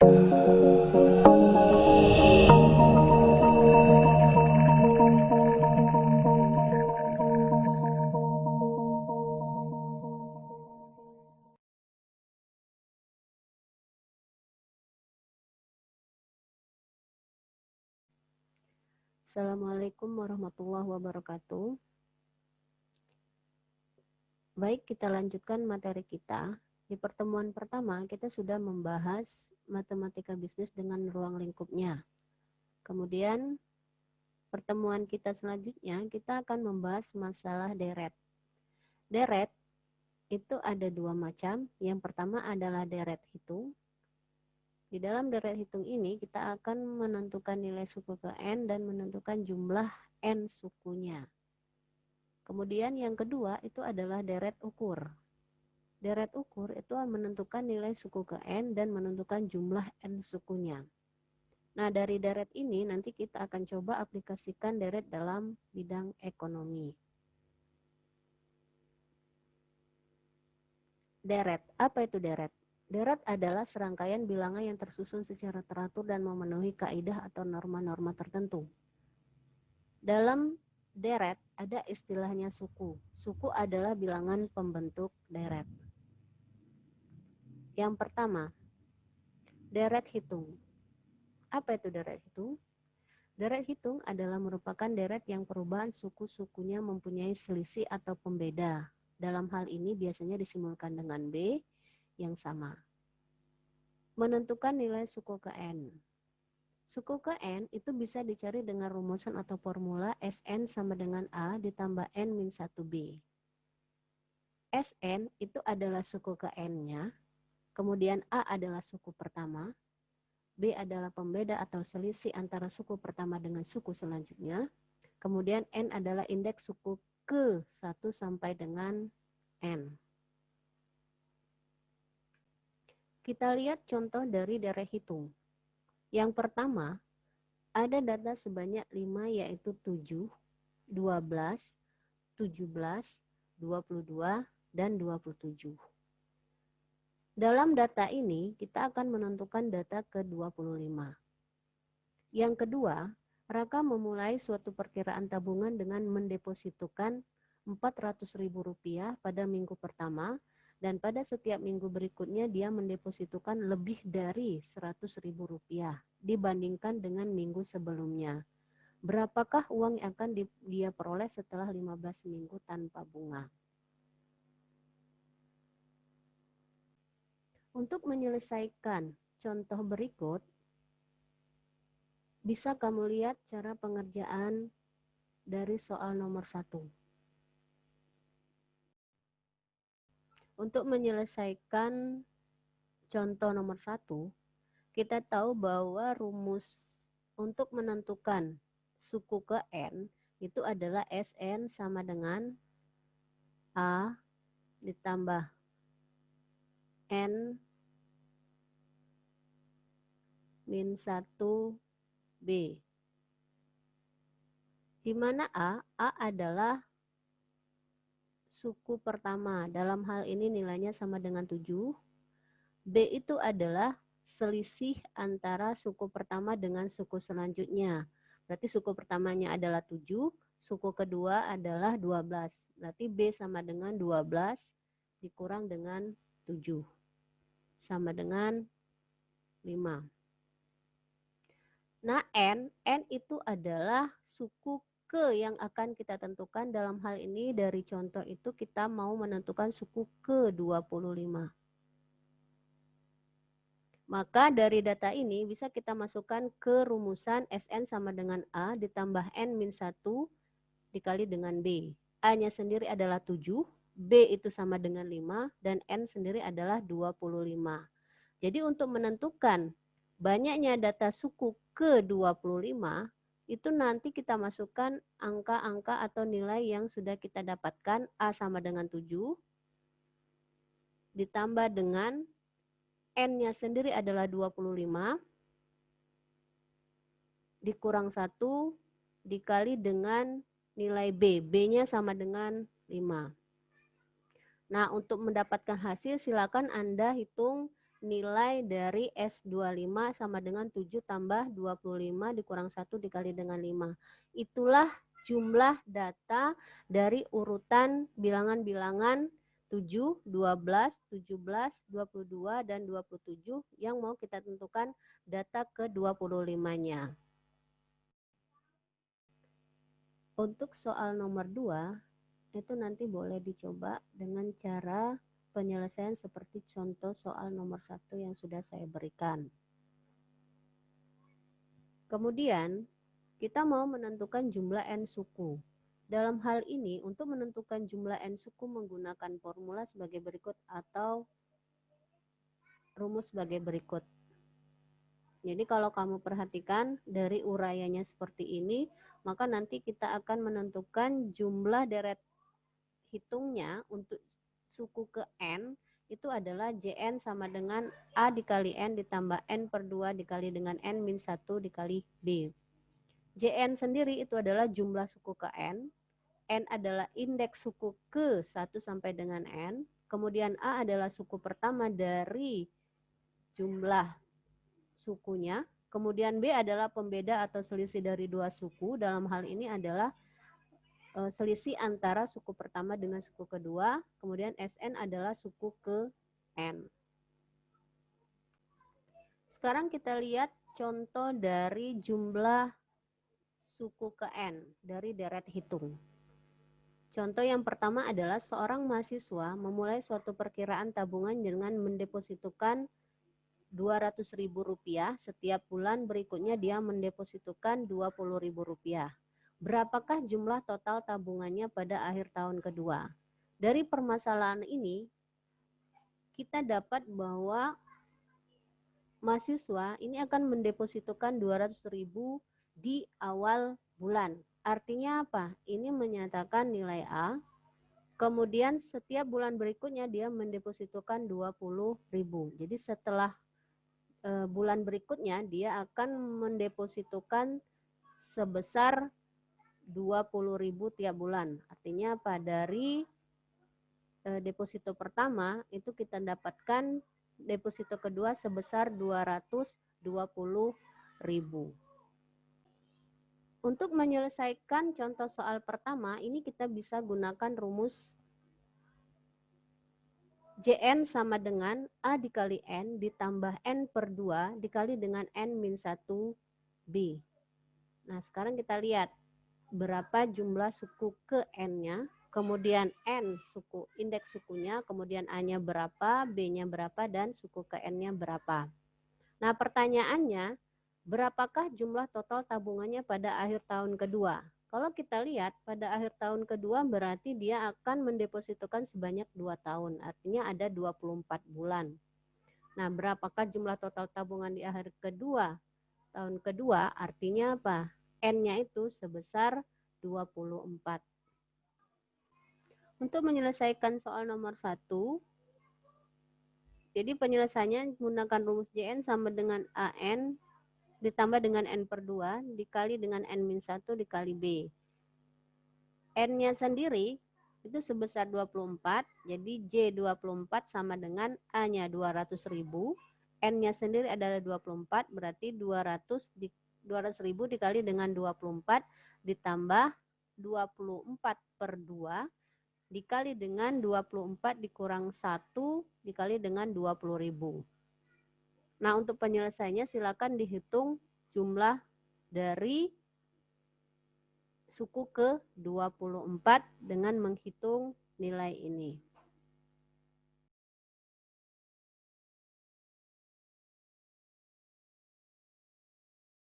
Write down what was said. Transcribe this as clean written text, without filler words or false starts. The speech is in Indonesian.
Assalamualaikum warahmatullahi wabarakatuh. Baik, kita lanjutkan materi kita. Di pertemuan pertama, kita sudah membahas matematika bisnis dengan ruang lingkupnya. Kemudian, pertemuan kita selanjutnya, kita akan membahas masalah deret. Deret itu ada dua macam. Yang pertama adalah deret hitung. Di dalam deret hitung ini, kita akan menentukan nilai suku ke N dan menentukan jumlah N sukunya. Kemudian yang kedua itu adalah deret ukur. Deret ukur itu menentukan nilai suku ke N dan menentukan jumlah N sukunya. Nah, dari deret ini nanti kita akan coba aplikasikan deret dalam bidang ekonomi. Deret, apa itu deret? Deret adalah serangkaian bilangan yang tersusun secara teratur dan memenuhi kaidah atau norma-norma tertentu. Dalam deret ada istilahnya suku. Suku adalah bilangan pembentuk deret. Yang pertama, deret hitung. Apa itu deret hitung? Deret hitung adalah merupakan deret yang perubahan suku-sukunya mempunyai selisih atau pembeda. Dalam hal ini biasanya disimulkan dengan B yang sama. Menentukan nilai suku ke N. Suku ke N itu bisa dicari dengan rumusan atau formula Sn sama dengan A ditambah N min 1B. Sn itu adalah suku ke N-nya, kemudian A adalah suku pertama, B adalah pembeda atau selisih antara suku pertama dengan suku selanjutnya, kemudian N adalah indeks suku ke 1 sampai dengan N. Kita lihat contoh dari deret hitung. Yang pertama, ada data sebanyak 5 yaitu 7, 12, 17, 22, dan 27. Dalam data ini, kita akan menentukan data ke-25. Yang kedua, Raka memulai suatu perkiraan tabungan dengan mendepositokan Rp400.000 pada minggu pertama, dan pada setiap minggu berikutnya dia mendepositokan lebih dari Rp100.000 dibandingkan dengan minggu sebelumnya. Berapakah uang yang akan dia peroleh setelah 15 minggu tanpa bunga? Untuk menyelesaikan contoh berikut, bisa kamu lihat cara pengerjaan dari soal nomor 1. Untuk menyelesaikan contoh nomor 1, kita tahu bahwa rumus untuk menentukan suku ke N itu adalah Sn sama dengan A ditambah N min 1B. Di mana A adalah suku pertama. Dalam hal ini nilainya sama dengan 7. B itu adalah selisih antara suku pertama dengan suku selanjutnya. Berarti suku pertamanya adalah 7, suku kedua adalah 12. Berarti B sama dengan 12 dikurang dengan 7. Sama dengan 5. Nah, N itu adalah suku ke yang akan kita tentukan. Dalam hal ini dari contoh itu kita mau menentukan suku ke-25. Maka dari data ini bisa kita masukkan ke rumusan Sn sama dengan A ditambah N min 1 dikali dengan B. A-nya sendiri adalah 7, B itu sama dengan 5, dan N sendiri adalah 25. Jadi untuk menentukan banyaknya data suku ke-25, itu nanti kita masukkan angka-angka atau nilai yang sudah kita dapatkan. A sama dengan 7, ditambah dengan N-nya sendiri adalah 25, dikurang 1, dikali dengan nilai B. B-nya sama dengan 5. Nah, untuk mendapatkan hasil silakan Anda hitung nilai dari S25 sama dengan 7 tambah 25 dikurang 1 dikali dengan 5. Itulah jumlah data dari urutan bilangan-bilangan 7, 12, 17, 22, dan 27 yang mau kita tentukan data ke-25-nya. Untuk soal nomor 2, itu nanti boleh dicoba dengan cara penyelesaian seperti contoh soal nomor 1 yang sudah saya berikan. Kemudian, kita mau menentukan jumlah N suku. Dalam hal ini, untuk menentukan jumlah N suku menggunakan formula sebagai berikut atau rumus sebagai berikut. Jadi kalau kamu perhatikan dari uraiannya seperti ini, maka nanti kita akan menentukan jumlah deret hitungnya untuk suku ke N itu adalah JN sama dengan A dikali N ditambah N per 2 dikali dengan N min 1 dikali B. JN sendiri itu adalah jumlah suku ke N adalah indeks suku ke 1 sampai dengan N, kemudian A adalah suku pertama dari jumlah sukunya, kemudian B adalah pembeda atau selisih dari dua suku, dalam hal ini adalah selisih antara suku pertama dengan suku kedua, kemudian SN adalah suku ke N. Sekarang kita lihat contoh dari jumlah suku ke N dari deret hitung. Contoh yang pertama adalah seorang mahasiswa memulai suatu perkiraan tabungan dengan mendepositokan Rp200.000, setiap bulan berikutnya dia mendepositokan Rp20.000. Berapakah jumlah total tabungannya pada akhir tahun kedua? Dari permasalahan ini, kita dapat bahwa mahasiswa ini akan mendepositokan 200.000 di awal bulan. Artinya apa? Ini menyatakan nilai A, kemudian setiap bulan berikutnya dia mendepositokan 20.000. Jadi setelah bulan berikutnya dia akan mendepositokan sebesar 20.000 tiap bulan. Artinya apa? Dari deposito pertama itu kita dapatkan deposito kedua sebesar 220.000. Untuk menyelesaikan contoh soal pertama, ini kita bisa gunakan rumus JN sama dengan A dikali N ditambah N per 2 dikali dengan N min 1 B. Nah, sekarang kita lihat berapa jumlah suku ke N-nya, kemudian N suku, indeks sukunya, kemudian A-nya berapa, B-nya berapa, dan suku ke N-nya berapa. Nah, pertanyaannya, berapakah jumlah total tabungannya pada akhir tahun kedua? Kalau kita lihat pada akhir tahun kedua berarti dia akan mendepositokan sebanyak 2 tahun. Artinya ada 24 bulan. Nah, berapakah jumlah total tabungan di akhir kedua? Tahun kedua artinya apa? N-nya itu sebesar 24. Untuk menyelesaikan soal nomor 1, jadi penyelesaiannya menggunakan rumus JN sama dengan AN ditambah dengan N per 2 dikali dengan N min 1 dikali B. N-nya sendiri itu sebesar 24, jadi J24 sama dengan A-nya 200.000. N-nya sendiri adalah 24, berarti 200.000 dikali dengan 24 ditambah 24 per 2 dikali dengan 24 dikurang 1 dikali dengan 20.000. Nah, untuk penyelesaiannya silakan dihitung jumlah dari suku ke 24 dengan menghitung nilai ini.